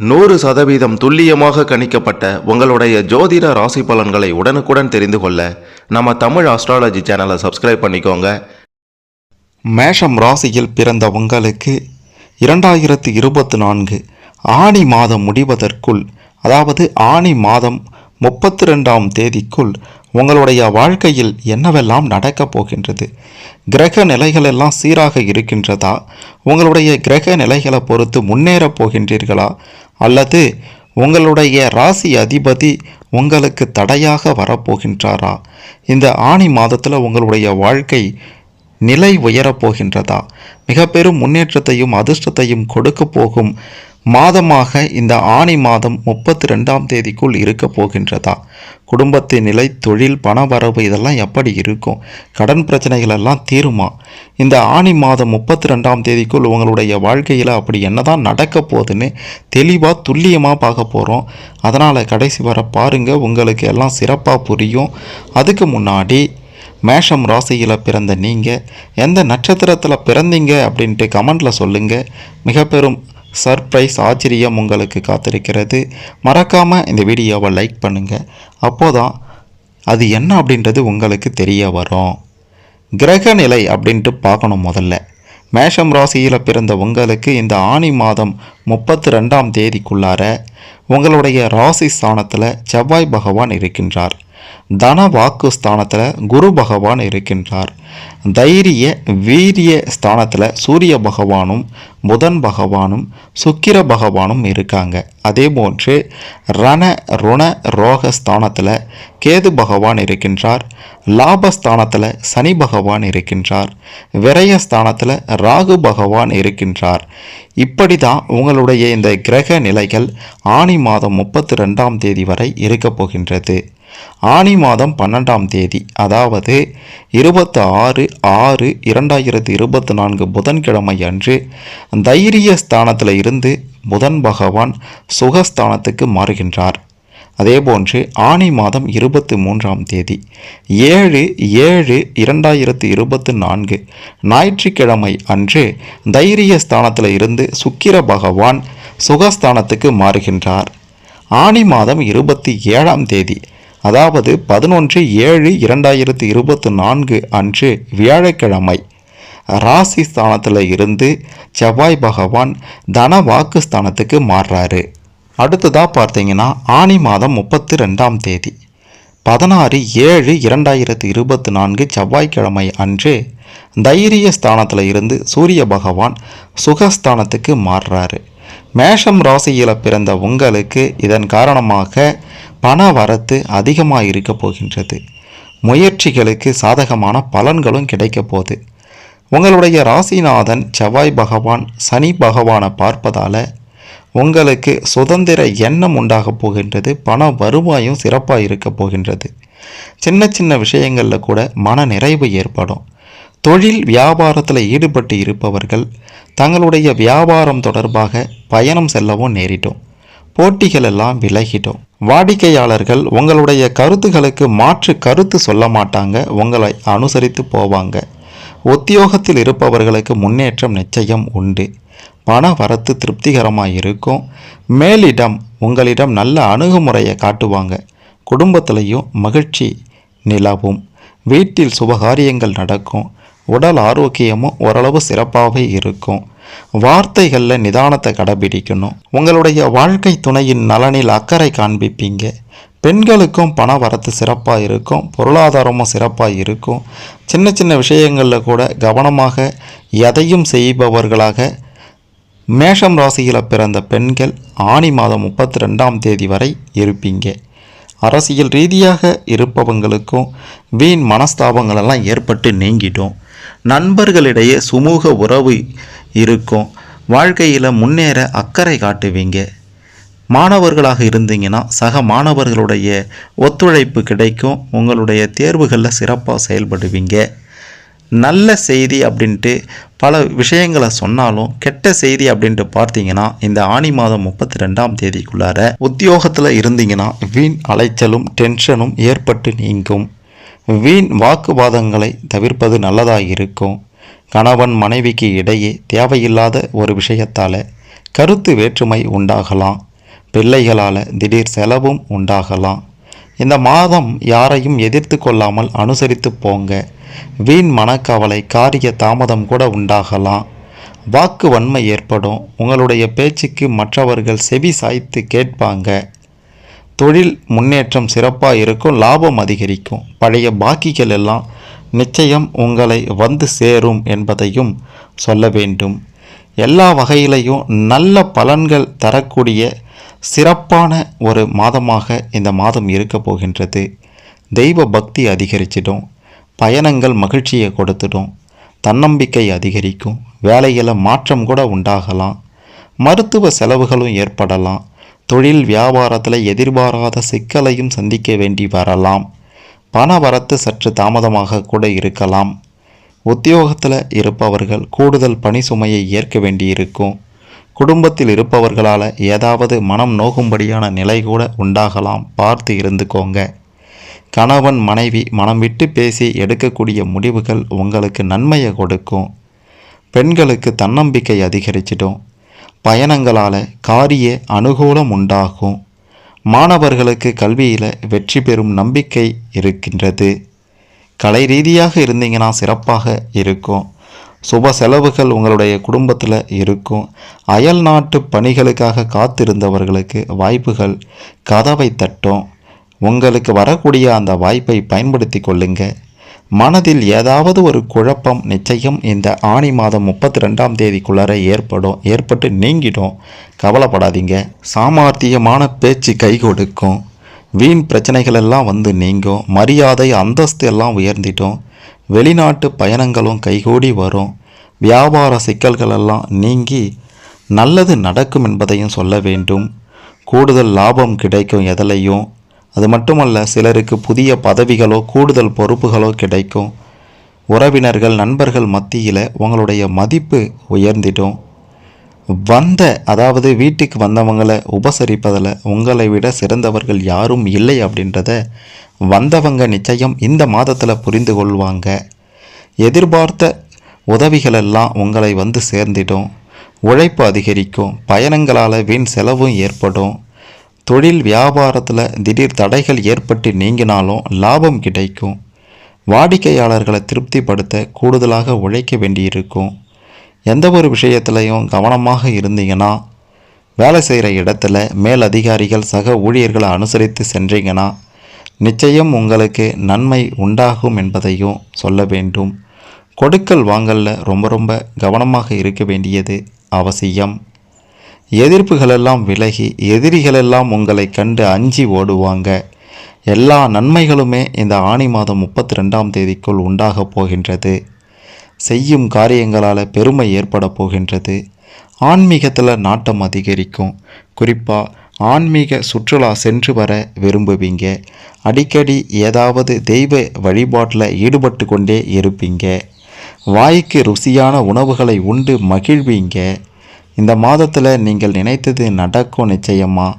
100% துல்லியமாக கணிக்கப்பட்ட உங்களுடைய ஜோதிட ராசி பலன்களை உடனுக்குடன் தெரிந்து கொள்ள நம்ம தமிழ் ஆஸ்ட்ராலஜி சேனலை சப்ஸ்கிரைப் பண்ணிக்கோங்க. மேஷம் ராசியில் பிறந்த உங்களுக்கு 2024 ஆனி மாதம் முடிவதற்குள், அதாவது ஆனி மாதம் 32ஆம் தேதிக்குள் உங்களுடைய வாழ்க்கையில் என்னவெல்லாம் நடக்கப் போகின்றது? கிரக நிலைகள் எல்லாம் சீராக இருக்கின்றதா? உங்களுடைய கிரக நிலைகளை பொறுத்து முன்னேறப் போகின்றீர்களா? அல்லது உங்களுடைய ராசி அதிபதி உங்களுக்கு தடையாக வரப்போகின்றாரா? இந்த ஆனி மாதத்தில் உங்களுடைய வாழ்க்கை நிலை உயரப் போகின்றதா? மிக பெரும் முன்னேற்றத்தையும் அதிர்ஷ்டத்தையும் கொடுக்க போகும் மாதமாக இந்த ஆனி மாதம் 32ஆம் தேதிக்குள் இருக்க போகின்றதா? குடும்பத்தின் நிலை, தொழில், பணவரவு இதெல்லாம் எப்படி இருக்கும்? கடன் பிரச்சனைகள் எல்லாம் தீருமா? இந்த ஆனி மாதம் 32ஆம் தேதிக்குள் உங்களுடைய வாழ்க்கையில் அப்படி என்னதான் நடக்க போகுதுன்னு தெளிவாக துல்லியமாக பார்க்க போகிறோம். அதனால் கடைசி வர பாருங்கள், உங்களுக்கு எல்லாம் சிறப்பாக புரியும். அதுக்கு முன்னாடி மேஷம் ராசியில் பிறந்த நீங்கள் எந்த நட்சத்திரத்தில் பிறந்தீங்க அப்படின்ட்டு கமெண்டில் சொல்லுங்கள். மிக பெரும் சர்ப்ரைஸ், ஆச்சரியம் உங்களுக்கு காத்திருக்கிறது. மறக்காமல் இந்த வீடியோவை லைக் பண்ணுங்கள். அப்போதான் அது என்ன அப்படின்றது உங்களுக்கு தெரிய வரும். கிரக நிலை அப்படின்ட்டு பார்க்கணும். முதல்ல மேஷம் ராசியில் பிறந்த உங்களுக்கு இந்த ஆனி மாதம் 32ஆம் தேதிக்குள்ளார உங்களுடைய ராசி ஸ்தானத்தில் செவ்வாய் பகவான் இருக்கின்றார். தன வாக்கு ஸ்தானத்தில் குரு பகவான் இருக்கின்றார். தைரிய வீரிய ஸ்தானத்தில் சூரிய பகவானும் புதன் பகவானும் சுக்கிர பகவானும் இருக்காங்க. அதே போன்று ரண ருண ரோக ஸ்தானத்தில் கேது பகவான் இருக்கின்றார். லாபஸ்தானத்தில் சனி பகவான் இருக்கின்றார். விரயஸ்தானத்தில் ராகு பகவான் இருக்கின்றார். இப்படி தான் உங்களுடைய இந்த கிரக நிலைகள் ஆனி மாதம் 32ஆம் தேதி வரை இருக்கப் போகின்றது. ஆனி மாதம் 12ஆம் தேதி, அதாவது 26/6/2024 புதன்கிழமை அன்று தைரிய ஸ்தானத்தில் இருந்து புதன் பகவான் சுகஸ்தானத்துக்கு மாறுகின்றார். அதேபோன்று ஆனி மாதம் 23ஆம் தேதி 7/7/2024 ஞாயிற்றுக்கிழமை அன்று தைரிய ஸ்தானத்தில் இருந்து சுக்கிர பகவான் சுகஸ்தானத்துக்கு மாறுகின்றார். ஆனி மாதம் 27ஆம் தேதி, அதாவது 11/7/2024 அன்று வியாழக்கிழமை ராசி ஸ்தானத்தில் இருந்து செவ்வாய் பகவான் தன வாக்கு ஸ்தானத்துக்கு மாறுறாரு. அடுத்ததாக பார்த்தீங்கன்னா ஆனி மாதம் 32ஆம் தேதி 16/7/2024 செவ்வாய்க்கிழமை அன்று தைரிய ஸ்தானத்தில் இருந்து சூரிய பகவான் சுகஸ்தானத்துக்கு மாறுறாரு. மேஷம் ராசியில் பிறந்த உங்களுக்கு இதன் காரணமாக பண வரத்து அதிகமாக இருக்க போகின்றது. முயற்சிகளுக்கு சாதகமான பலன்களும் கிடைக்க போகுது. உங்களுடைய ராசிநாதன் செவ்வாய் பகவான் சனி பகவானை பார்ப்பதால் உங்களுக்கு சுதந்திர எண்ணம் உண்டாக போகின்றது. பண வருவாயும் சிறப்பாக இருக்க போகின்றது. சின்ன சின்ன விஷயங்களில் கூட மன நிறைவு ஏற்படும். தொழில் வியாபாரத்தில் ஈடுபட்டு இருப்பவர்கள் தங்களுடைய வியாபாரம் தொடர்பாக பயணம் செல்லவும் நேரிடும். போட்டிகள் எல்லாம் விலகிடும். வாடிக்கையாளர்கள் உங்களுடைய கருத்துகளுக்கு மாற்று கருத்து சொல்ல மாட்டாங்க, உங்களை அனுசரித்து போவாங்க. உத்தியோகத்தில் இருப்பவர்களுக்கு முன்னேற்றம் நிச்சயம் உண்டு. பண வரத்து திருப்திகரமாக இருக்கும். மேலிடம் உங்களிடம் நல்ல அணுகுமுறையை காட்டுவாங்க. குடும்பத்திலையும் மகிழ்ச்சி நிலவும். வீட்டில் சுபகாரியங்கள் நடக்கும். உடல் ஆரோக்கியமும் ஓரளவு சிறப்பாகவே இருக்கும். வார்த்தைகளில் நிதானத்தை கடைபிடிக்கணும். உங்களுடைய வாழ்க்கை துணையின் நலனில் அக்கறை காண்பிப்பீங்க. பெண்களுக்கும் பண வரத்து சிறப்பாக இருக்கும். பொருளாதாரமும் சிறப்பாக இருக்கும். சின்ன சின்ன விஷயங்களில் கூட கவனமாக எதையும் செய்பவர்களாக மேஷம் ராசியில் பிறந்த பெண்கள் ஆனி மாதம் 32ஆம் தேதி வரை இருப்பீங்க. அரசியல் ரீதியாக இருப்பவங்களுக்கும் வீண் மனஸ்தாபங்கள் எல்லாம் ஏற்பட்டு நீங்கிடும். நண்பர்களிடையே சுமூக உறவு இருக்கும். வாழ்க்கையில் முன்னேற அக்கறை காட்டுவீங்க. மாணவர்களாக இருந்தீங்கன்னா சக மாணவர்களுடைய ஒத்துழைப்பு கிடைக்கும். உங்களுடைய தேர்வுகளில் சிறப்பாக செயல்படுவீங்க. நல்ல செய்தி அப்படின்ட்டு பல விஷயங்களை சொன்னாலும் கெட்ட செய்தி அப்படின்ட்டு பார்த்தீங்கன்னா இந்த ஆனி மாதம் 32ஆம் தேதிக்குள்ளார உத்தியோகத்தில் இருந்தீங்கன்னா வீண் அலைச்சலும் டென்ஷனும் ஏற்பட்டு நீங்கும். வீண் வாக்குவாதங்களை தவிர்ப்பது நல்லதாக இருக்கும். கணவன் மனைவிக்கு இடையே தேவையில்லாத ஒரு விஷயத்தால் கருத்து வேற்றுமை உண்டாகலாம். பிள்ளைகளால் திடீர் செலவும் உண்டாகலாம். இந்த மாதம் யாரையும் எதிர்த்து கொள்ளாமல் அனுசரித்து போங்க. வீண் மனக்கவலை, காரிய தாமதம் கூட உண்டாகலாம். வாக்கு வன்மை ஏற்படும். உங்களுடைய பேச்சுக்கு மற்றவர்கள் செவி சாய்த்து கேட்பாங்க. தொழில் முன்னேற்றம் சிறப்பாக இருக்கும். லாபம் அதிகரிக்கும். பழைய பாக்கிகள் எல்லாம் நிச்சயம் உங்களை வந்து சேரும் என்பதையும் சொல்ல வேண்டும். எல்லா வகையிலையும் நல்ல பலன்கள் தரக்கூடிய சிறப்பான ஒரு மாதமாக இந்த மாதம் இருக்க போகின்றது. தெய்வ பக்தி அதிகரிச்சிடும். பயணங்கள் மகிழ்ச்சியை கொடுத்துடும். தன்னம்பிக்கை அதிகரிக்கும். வேலையில் மாற்றம் கூட உண்டாகலாம். மருத்துவ செலவுகளும் ஏற்படலாம். தொழில் வியாபாரத்தில் எதிர்பாராத சிக்கலையும் சந்திக்க வேண்டி வரலாம். பண வரத்து சற்று தாமதமாக கூட இருக்கலாம். உத்தியோகத்தில் இருப்பவர்கள் கூடுதல் பணி சுமையை ஏற்க வேண்டியிருக்கும். குடும்பத்தில் இருப்பவர்களால் ஏதாவது மனம் நோகும்படியான நிலை கூட உண்டாகலாம். பார்த்து இருந்துக்கோங்க. கணவன் மனைவி மனம் விட்டு பேசி எடுக்கக்கூடிய முடிவுகள் உங்களுக்கு நன்மையை கொடுக்கும். பெண்களுக்கு தன்னம்பிக்கை அதிகரிச்சிடும். பயணங்களால் காரிய அனுகூலம் உண்டாகும். மாணவர்களுக்கு கல்வியில் வெற்றி பெறும் நம்பிக்கை இருக்கின்றது. கலை ரீதியாக இருந்தீங்கன்னா சிறப்பாக இருக்கும். சுப செலவுகள் உங்களுடைய குடும்பத்தில் இருக்கும். அயல் நாட்டு பணிகளுக்காக காத்திருந்தவர்களுக்கு வாய்ப்புகள் கதவை தட்டும். உங்களுக்கு வரக்கூடிய அந்த வாய்ப்பை பயன்படுத்தி கொள்ளுங்க. மனதில் ஏதாவது ஒரு குழப்பம் நிச்சயம் இந்த ஆனி மாதம் 32ஆம் தேதிக்குள்ளார ஏற்பட்டு நீங்கிடும். கவலைப்படாதீங்க. சாமர்த்தியமான பேச்சு கை கொடுக்கும். வீண் பிரச்சனைகள் எல்லாம் வந்து நீங்கும். மரியாதை அந்தஸ்து எல்லாம் உயர்ந்திடும். வெளிநாட்டு பயணங்களும் கைகூடி வரும். வியாபார சிக்கல்கள் எல்லாம் நீங்கி நல்லது நடக்கும் என்பதையும் சொல்ல வேண்டும். கூடுதல் லாபம் கிடைக்கும் எதிலையும். அது மட்டுமல்ல, சிலருக்கு புதிய பதவிகளோ கூடுதல் பொறுப்புகளோ கிடைக்கும். உறவினர்கள் நண்பர்கள் மத்தியில் உங்களுடைய மதிப்பு உயர்ந்திடும். அதாவது வீட்டுக்கு வந்தவங்களை உபசரிப்பதில் உங்களை விட சிறந்தவர்கள் யாரும் இல்லை அப்படின்றத வந்தவங்க நிச்சயம் இந்த மாதத்தில் புரிந்து கொள்வாங்க. எதிர்பார்த்த உதவிகளெல்லாம் உங்களை வந்து சேர்ந்திடும். உழைப்பு அதிகரிக்கும். பயணங்களால் வீண் செலவும் ஏற்படும். தொழில் வியாபாரத்தில் திடீர் தடைகள் ஏற்பட்டு நீங்கினாலும் லாபம் கிடைக்கும். வாடிக்கையாளர்களை திருப்திப்படுத்த கூடுதலாக உழைக்க வேண்டியிருக்கும். எந்த ஒரு விஷயத்திலையும் கவனமாக இருந்தீங்கன்னா, வேலை செய்கிற இடத்துல மேல் அதிகாரிகள் சக ஊழியர்களை அனுசரித்து சென்றீங்கன்னா நிச்சயம் உங்களுக்கு நன்மை உண்டாகும் என்பதையும் சொல்ல வேண்டும். கொடுக்கல் வாங்கலில் ரொம்ப கவனமாக இருக்க வேண்டியது அவசியம். எதிர்ப்புகளெல்லாம் விலகி எதிரிகளெல்லாம் உங்களை கண்டு அஞ்சி ஓடுவாங்க. எல்லா நன்மைகளுமே இந்த ஆனி மாதம் 32ஆம் தேதிக்குள் உண்டாகப் போகின்றது. செய்யும் காரியங்களால் பெருமை ஏற்பட போகின்றது. ஆன்மீகத்தில் நாட்டம் அதிகரிக்கும். குறிப்பாக ஆன்மீக சுற்றுலா சென்று வர விரும்புவீங்க. அடிக்கடி ஏதாவது தெய்வ வழிபாட்டில் ஈடுபட்டு கொண்டே இருப்பீங்க. வாய்க்கு ருசியான உணவுகளை உண்டு மகிழ்வீங்க. இந்த மாதத்தில் நீங்கள் நினைத்தது நடக்கும் நிச்சயமாக.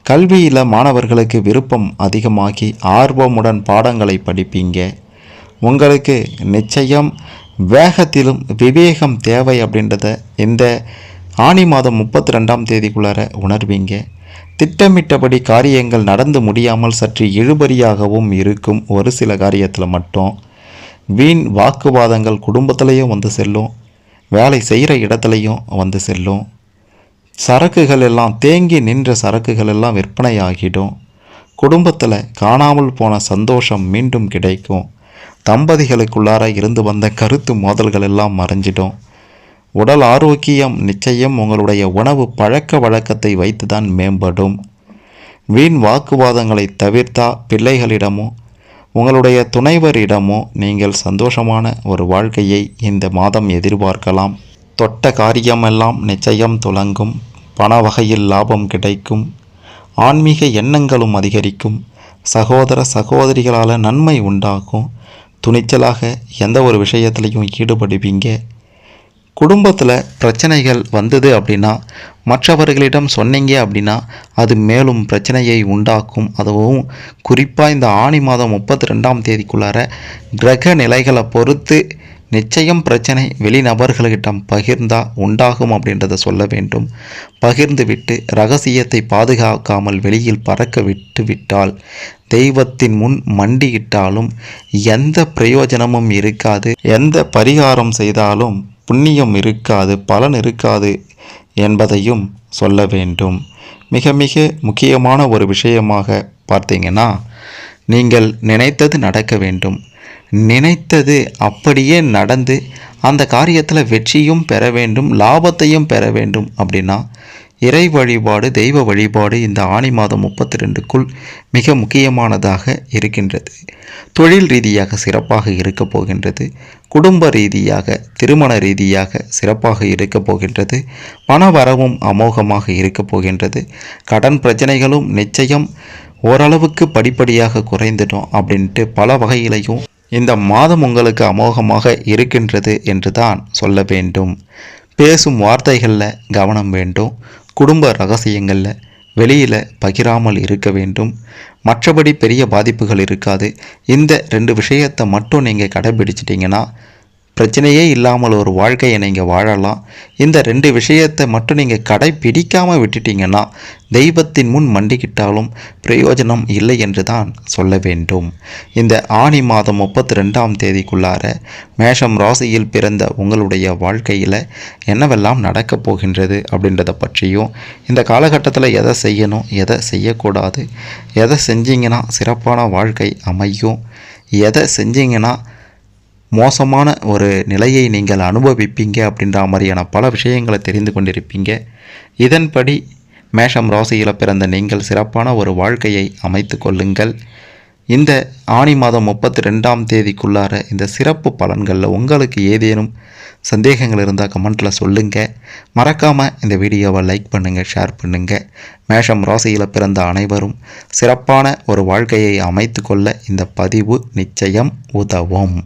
கல்வியில் மாணவர்களுக்கு விருப்பம் அதிகமாகி ஆர்வமுடன் பாடங்களை படிப்பீங்க. உங்களுக்கு நிச்சயம் வேகத்திலும் விவேகம் தேவை அப்படின்றத இந்த ஆனி மாதம் 32ஆம் தேதிக்குள்ளார உணர்வீங்க. திட்டமிட்டபடி காரியங்கள் நடந்து முடியாமல் சற்று இழுபறியாகவும் இருக்கும். ஒரு சில காரியத்தில் மட்டும் வீண் வாக்குவாதங்கள் குடும்பத்திலையும் வந்து செல்லும். வேலை செய்கிற இடத்துலையும் வந்து செல்லும். சரக்குகள் எல்லாம் தேங்கி நின்ற சரக்குகள் எல்லாம் விற்பனை ஆகிடும். குடும்பத்தில் காணாமல் போன சந்தோஷம் மீண்டும் கிடைக்கும். தம்பதிகளுக்குள்ளார இருந்து வந்த கருத்து மோதல்கள் எல்லாம் மறைஞ்சிடும். உடல் ஆரோக்கியம் நிச்சயம் உங்களுடைய உணவு பழக்க வழக்கத்தை வைத்து தான் மேம்படும். வீண் வாக்குவாதங்களை தவிர்த்தா பிள்ளைகளிடமோ உங்களுடைய துணைவரிடமோ நீங்கள் சந்தோஷமான ஒரு வாழ்க்கையை இந்த மாதம் எதிர்பார்க்கலாம். தொட்ட காரியமெல்லாம் நிச்சயம் துலங்கும். பண வகையில் லாபம் கிடைக்கும். ஆன்மீக எண்ணங்களும் அதிகரிக்கும். சகோதர சகோதரிகளால் நன்மை உண்டாகும். துணிச்சலாக எந்த ஒரு விஷயத்திலையும் ஈடுபடுவீங்க. குடும்பத்தில் பிரச்சனைகள் வந்தது அப்படின்னா மற்றவர்களிடம் சொன்னீங்க அப்படின்னா அது மேலும் பிரச்சனையை உண்டாக்கும். அதுவும் குறிப்பாக இந்த ஆனி மாதம் 32ஆம் தேதிக்குள்ளார கிரக நிலைகளை பொறுத்து நிச்சயம் பிரச்சனை வெளிநபர்களிடம் பகிர்ந்தா உண்டாகும் அப்படின்றத சொல்ல வேண்டும். பகிர்ந்து விட்டு ரகசியத்தை பாதுகாக்காமல் வெளியில் பறக்க விட்டு விட்டால் தெய்வத்தின் முன் மண்டியிட்டாலும் எந்த பிரயோஜனமும் இருக்காது. எந்த பரிகாரம் செய்தாலும் புண்ணியம் இருக்காது, பலன் இருக்காது என்பதையும் சொல்ல வேண்டும். மிக மிக முக்கியமான ஒரு விஷயமாக பார்த்தீங்கன்னா, நீங்கள் நினைத்தது நடக்க வேண்டும். நினைத்தது அப்படியே நடந்து அந்த காரியத்தில் வெற்றியும் பெற வேண்டும், லாபத்தையும் பெற வேண்டும். அப்படின்னா இறை வழிபாடு, தெய்வ வழிபாடு இந்த ஆனி மாதம் 32க்குள் மிக முக்கியமானதாக இருக்கின்றது. தொழில் ரீதியாக சிறப்பாக இருக்க போகின்றது. குடும்ப ரீதியாக, திருமண ரீதியாக சிறப்பாக இருக்க போகின்றது. பண வரவும் அமோகமாக இருக்க போகின்றது. கடன் பிரச்சனைகளும் நிச்சயம் ஓரளவுக்கு படிப்படியாக குறைந்துடும் அப்படின்ட்டு பல வகையிலையும் இந்த மாதம் உங்களுக்கு அமோகமாக இருக்கின்றது என்று தான் சொல்ல வேண்டும். பேசும் வார்த்தைகளில் கவனம் வேண்டும். குடும்ப ரகசியங்களில் வெளியில் பகிராமல் இருக்க வேண்டும். மற்றபடி பெரிய பாதிப்புகள் இருக்காது. இந்த 2 விஷயத்தை மட்டும் நீங்கள் கடைபிடிச்சிட்டிங்கன்னா பிரச்சனையே இல்லாமல் ஒரு வாழ்க்கையை நீங்கள் வாழலாம். இந்த 2 விஷயத்தை மட்டும் நீங்கள் கடைபிடிக்காமல் விட்டுட்டிங்கன்னா தெய்வத்தின் முன் மண்டிக்கிட்டாலும் பிரயோஜனம் இல்லை என்று தான் சொல்ல வேண்டும். இந்த ஆனி மாதம் 32ஆம் தேதிக்குள்ளார மேஷம் ராசியில் பிறந்த உங்களுடைய வாழ்க்கையில் என்னவெல்லாம் நடக்கப் போகின்றது அப்படின்றத பற்றியும், இந்த காலகட்டத்தில் எதை செய்யணும், எதை செய்யக்கூடாது, எதை செஞ்சிங்கன்னா சிறப்பான வாழ்க்கை அமையும், எதை செஞ்சிங்கன்னா மோசமான ஒரு நிலையை நீங்கள் அனுபவிப்பீங்க அப்படின்ற மாதிரியான பல விஷயங்களை தெரிந்து கொண்டிருப்பீங்க. இதன்படி மேஷம் ராசியில் பிறந்த நீங்கள் சிறப்பான ஒரு வாழ்க்கையை அமைத்து கொள்ளுங்கள். இந்த ஆனி மாதம் 32ஆம் தேதிக்குள்ளார இந்த சிறப்பு பலன்களில் உங்களுக்கு ஏதேனும் சந்தேகங்கள் இருந்தால் கமெண்ட்டில் சொல்லுங்கள். மறக்காமல் இந்த வீடியோவை லைக் பண்ணுங்கள், ஷேர் பண்ணுங்கள். மேஷம் ராசியில் பிறந்த அனைவரும் சிறப்பான ஒரு வாழ்க்கையை அமைத்து கொள்ள இந்த பதிவு நிச்சயம் உதவும்.